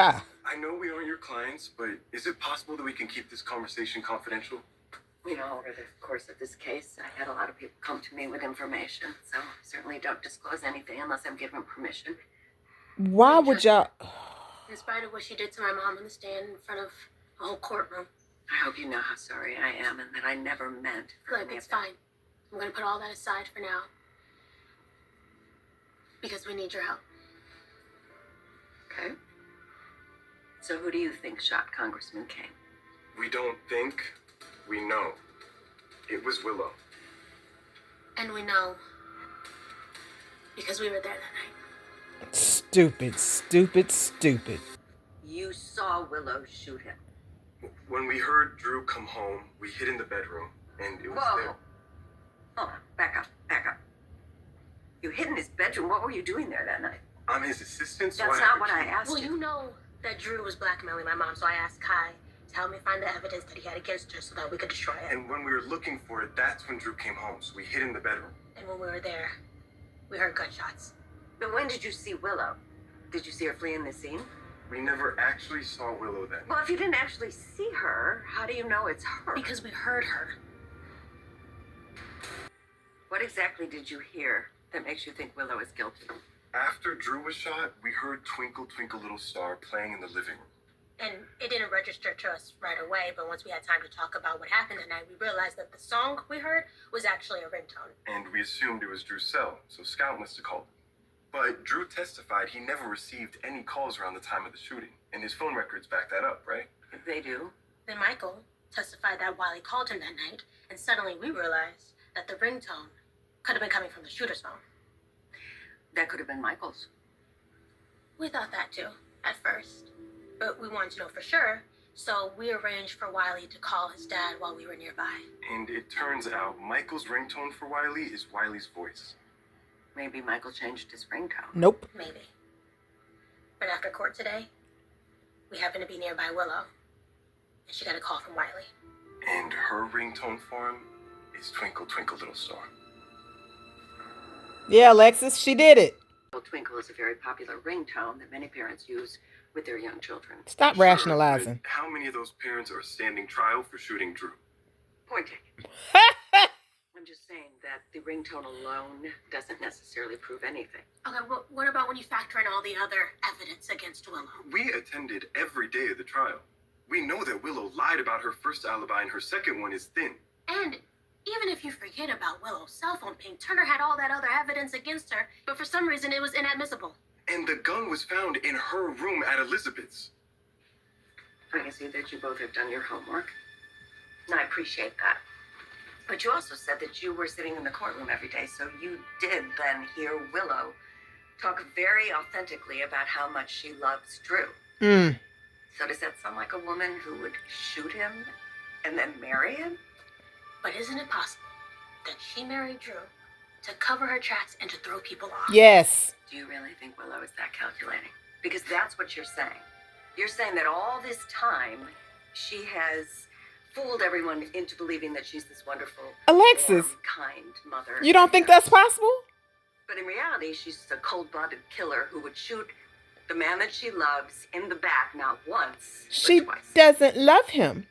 Ah. I know we aren't your clients, but is it possible that we can keep this conversation confidential? You know, over the course of this case, I had a lot of people come to me with information, so I certainly don't disclose anything unless I'm given permission. Why would y'all? In spite of what she did to my mom on the stand in front of a whole courtroom. I hope you know how sorry I am and that I never meant for Look, any it's of that. fine. I'm going to put all that aside for now. Because we need your help. Okay. So who do you think shot Congressman King? We don't think, we know. It was Willow. And we know. Because we were there that night. Stupid, stupid, stupid. You saw Willow shoot him. When we heard Drew come home, we hid in the bedroom, and it was Whoa. there. Hold on. Back up. You hid in his bedroom. What were you doing there that night? I'm his assistant, so That's I have not to what I keep- asked Well, you. you know that Drew was blackmailing my mom, so I asked Kai to help me find the evidence that he had against her so that we could destroy it. And when we were looking for it, that's when Drew came home, so we hid in the bedroom. And when we were there, we heard gunshots. But when did you see Willow? Did you see her fleeing the scene? We never actually saw Willow then. Well, if you didn't actually see her, how do you know it's her? Because we heard her. What exactly did you hear that makes you think Willow is guilty? After Drew was shot, we heard Twinkle Twinkle Little Star playing in the living room. And it didn't register to us right away, but once we had time to talk about what happened that night, we realized that the song we heard was actually a ringtone. And we assumed it was Drew's cell, so Scout must have called him. But Drew testified he never received any calls around the time of the shooting, and his phone records back that up, right? If they do, Then Michael testified that Wiley called him that night, and suddenly we realized that the ringtone could have been coming from the shooter's phone. that could have been Michael's. We thought that too, at first. But we wanted to know for sure, so we arranged for Wiley to call his dad while we were nearby. And it turns out Michael's ringtone for Wiley is Wiley's voice. Maybe Michael changed his ringtone. Nope. Maybe. But after court today, we happened to be nearby Willow, and she got a call from Wiley. And her ringtone for him is Twinkle Twinkle Little Star. Yeah, Alexis, she did it. Well, Twinkle is a very popular ringtone that many parents use with their young children. Stop Sure, rationalizing. but how many of those parents are standing trial for shooting Drew? Point taken. I'm just saying that the ringtone alone doesn't necessarily prove anything. Okay, well, what about when you factor in all the other evidence against Willow? We attended every day of the trial. We know that Willow lied about her first alibi and her second one is thin. And even if you forget about Willow's cell phone ping, Turner had all that other evidence against her, but for some reason it was inadmissible. And the gun was found in her room at Elizabeth's. I can see that you both have done your homework, and I appreciate that. But you also said that you were sitting in the courtroom every day, so you did then hear Willow talk very authentically about how much she loves Drew. So does that sound like a woman who would shoot him and then marry him? But isn't it possible that she married Drew to cover her tracks and to throw people off? Yes. Do you really think Willow is that calculating? Because that's what you're saying. You're saying that all this time she has fooled everyone into believing that she's this wonderful, Alexis, warm, kind mother. you don't think that's possible? But in reality, she's a cold-blooded killer who would shoot the man that she loves in the back not once, She but twice. doesn't love him.